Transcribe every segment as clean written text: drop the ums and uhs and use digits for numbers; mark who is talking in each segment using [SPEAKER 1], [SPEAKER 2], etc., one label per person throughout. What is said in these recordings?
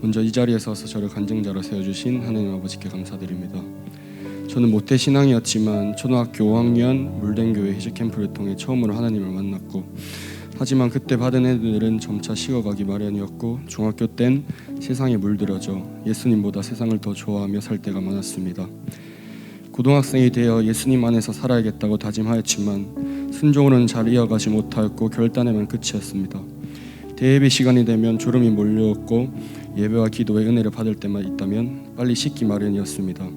[SPEAKER 1] 먼저 이 자리에 서서 저를 간증자로 세워주신 하나님 아버지께 감사드립니다. 저는 모태신앙이었지만 초등학교 5학년 물den교회 희직캠프를 통해 처음으로 하나님을 만났고, 하지만 그때 받은 애들은 점차 식어가기 마련이었고, 중학교 땐 세상에 물들어져 예수님보다 세상을 더 좋아하며 살 때가 많았습니다. 고등학생이 되어 예수님 안에서 살아야겠다고 다짐하였지만 순종으로는 잘 이어가지 못하였고 결단에만 끝이었습니다. 대예배 시간이 되면 졸음이 몰려왔고 예배와 기도의 은혜를 받을 때만 있다면 빨리 씻기 마련이었습니다.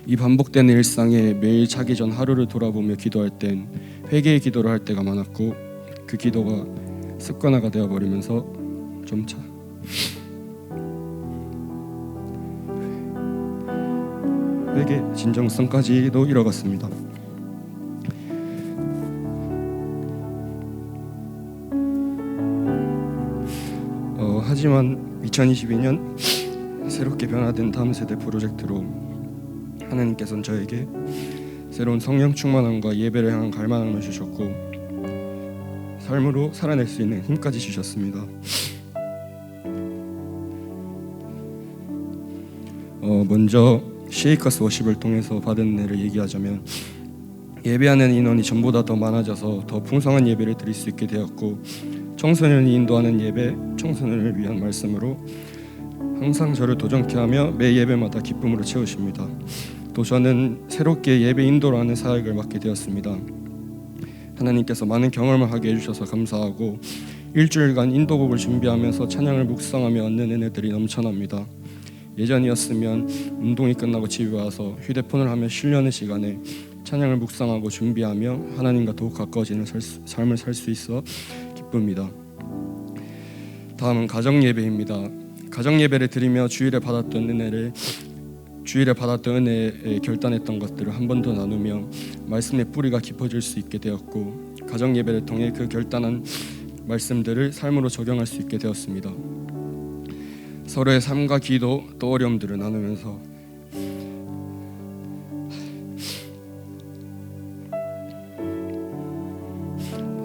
[SPEAKER 1] 이 반복되는 일상에 매일 자기 전 하루를 돌아보며 기도할 땐 회개의 기도를 할 때가 많았고, 그 기도가 습관화가 되어버리면서 점차 회개 진정성까지도 잃어갔습니다. 하지만 2022년 새롭게 변화된 다음 세대 프로젝트로 하나님께서는 저에게 새로운 성령 충만함과 예배를 향한 갈망을 주셨고, 삶으로 살아낼 수 있는 힘까지 주셨습니다. 먼저 쉐이커스 워십을 통해서 받은 은혜를 얘기하자면, 예배하는 인원이 전보다 더 많아져서 더 풍성한 예배를 드릴 수 있게 되었고, 청소년이 인도하는 예배, 청소년을 위한 말씀으로 항상 저를 도전케 하며 매 예배마다 기쁨으로 채우십니다. 또 저는 새롭게 예배 인도를 하는 사역을 맡게 되었습니다. 하나님께서 많은 경험을 하게 해주셔서 감사하고, 일주일간 인도곡을 준비하면서 찬양을 묵상하며 얻는 은혜들이 넘쳐납니다. 예전이었으면 운동이 끝나고 집에 와서 휴대폰을 하며 쉬려는 시간에 찬양을 묵상하고 준비하며 하나님과 더욱 가까워지는 삶을 살 수 있어 기쁩니다. 다음은 가정예배입니다. 가정예배를 드리며 주일에 받았던 은혜에 결단했던 것들을 한 번 더 나누며 말씀의 뿌리가 깊어질 수 있게 되었고, 가정예배를 통해 그 결단한 말씀들을 삶으로 적용할 수 있게 되었습니다. 서로의 삶과 기도 또 어려움들을 나누면서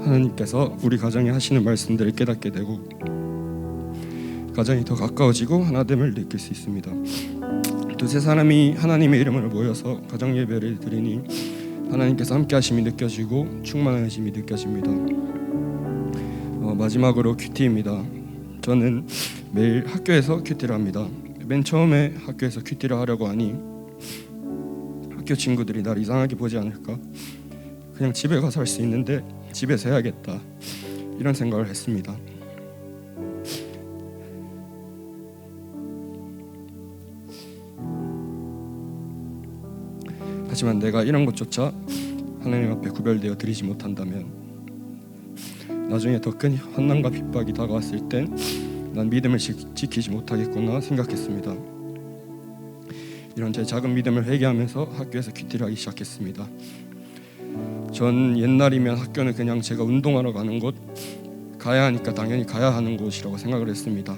[SPEAKER 1] 하나님께서 우리 가정에 하시는 말씀들을 깨닫게 되고 가정이 더 가까워지고 하나됨을 느낄 수 있습니다. 두세 사람이 하나님의 이름으로 모여서 가정 예배를 드리니 하나님께서 함께 하심이 느껴지고 충만하심이 느껴집니다. 마지막으로 큐티입니다. 저는 매일 학교에서 큐티를 합니다. 맨 처음에 학교에서 큐티를 하려고 하니 학교 친구들이 날 이상하게 보지 않을까? 그냥 집에 가서 할 수 있는데 집에서 해야겠다, 이런 생각을 했습니다. 하지만 내가 이런 것조차 하나님 앞에 구별되어 드리지 못한다면 나중에 더 큰 환난과 핍박이 다가왔을 땐 난 믿음을 지키지 못하겠구나 생각했습니다. 이런 제 작은 믿음을 회개하면서 학교에서 큐티를 하기 시작했습니다. 전 옛날이면 학교는 그냥 제가 운동하러 가는 곳, 가야 하니까 당연히 가야 하는 곳이라고 생각을 했습니다.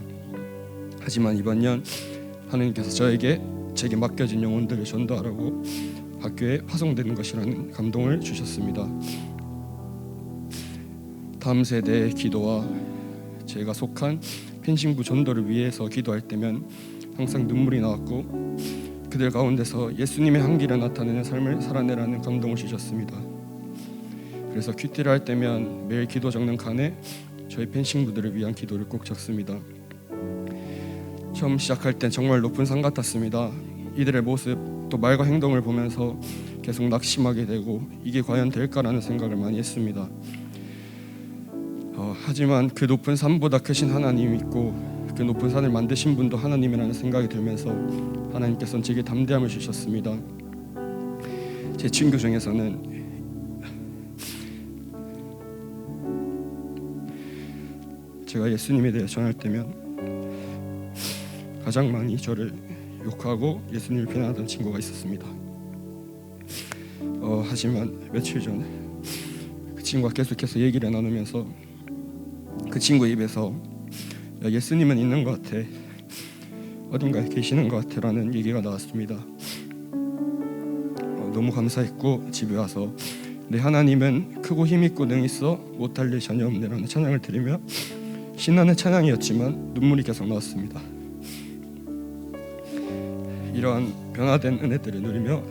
[SPEAKER 1] 하지만 이번 년 하나님께서 제게 맡겨진 영혼들을 전도하라고 학교에 파송되는 것이라는 감동을 주셨습니다. 다음 세대의 기도와 제가 속한 펜싱부 전도를 위해서 기도할 때면 항상 눈물이 나왔고, 그들 가운데서 예수님의 향기를 나타내는 삶을 살아내라는 감동을 주셨습니다. 그래서 큐티를 할 때면 매일 기도 적는 칸에 저희 펜싱부들을 위한 기도를 꼭 적습니다. 처음 시작할 땐 정말 높은 산 같았습니다. 이들의 모습 또 말과 행동을 보면서 계속 낙심하게 되고 이게 과연 될까라는 생각을 많이 했습니다. 하지만 그 높은 산보다 크신 하나님이 있고 그 높은 산을 만드신 분도 하나님이라는 생각이 들면서 하나님께서는 제게 담대함을 주셨습니다. 제 친구 중에서는 제가 예수님에 대해 전할 때면 가장 많이 저를 욕하고 예수님을 비난하던 친구가 있었습니다. 하지만 며칠 전에 그 친구가 계속해서 얘기를 나누면서 그 친구 입에서 야, 예수님은 있는 것 같아, 어딘가에 계시는 것 같아 라는 얘기가 나왔습니다. 너무 감사했고 집에 와서 내 하나님은 크고 힘있고 능있어 못할 일 전혀 없네 라는 찬양을 드리며 신나는 찬양이었지만 눈물이 계속 나왔습니다. 이러한 변화된 은혜들을 누리며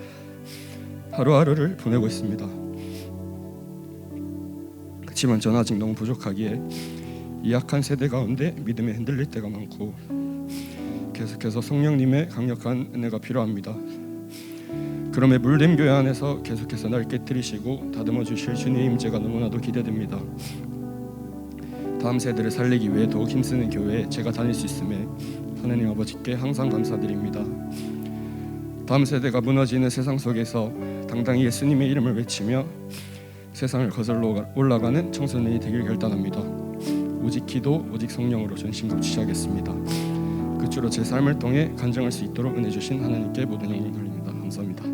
[SPEAKER 1] 하루하루를 보내고 있습니다. 그렇지만 저는 아직 너무 부족하기에 이 약한 세대 가운데 믿음에 흔들릴 때가 많고 계속해서 성령님의 강력한 은혜가 필요합니다. 그럼에 물된 교회 안에서 계속해서 날 깨뜨리시고 다듬어 주실 주님의 임재가 너무나도 기대됩니다. 다음 세대를 살리기 위해 더욱 힘쓰는 교회에 제가 다닐 수 있음에 하나님 아버지께 항상 감사드립니다. 다음 세대가 무너지는 세상 속에서 당당히 예수님의 이름을 외치며 세상을 거슬러 올라가는 청소년이 되길 결단합니다. 오직 기도, 오직 성령으로 전심갑주시하겠습니다. 그 주로 제 삶을 통해 간증할 수 있도록 은혜 주신 하나님께 모든 영광 돌립니다. 감사합니다.